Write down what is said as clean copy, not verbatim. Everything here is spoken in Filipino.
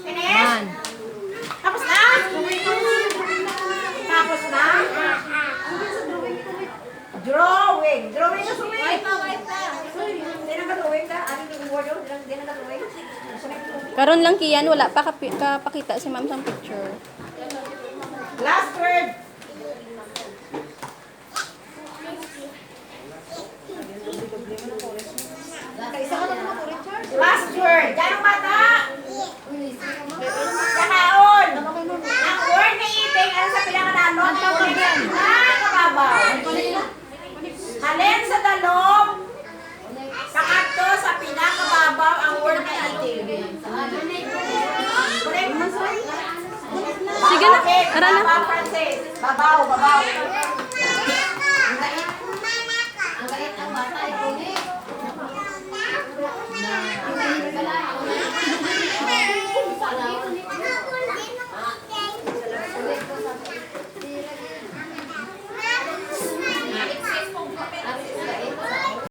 Yan. Tapos na? Tapos na? Drawing. Drawing na sumi. Wait pa. Hindi na ka-drawing ka? Ano yung word yun? Hindi na ka-drawing? Karon lang kiyan, wala pa kapakita si ma'am sa picture. Last word. Last word. Diyan ang bata. Kanaon. Ang word na iting, ano sa pinanganalong? Kababaw. Halin sa dalom. Sakto sa pinakababaw ang word na iting. Sige na, tara na. Babaw, Francis. Babaw.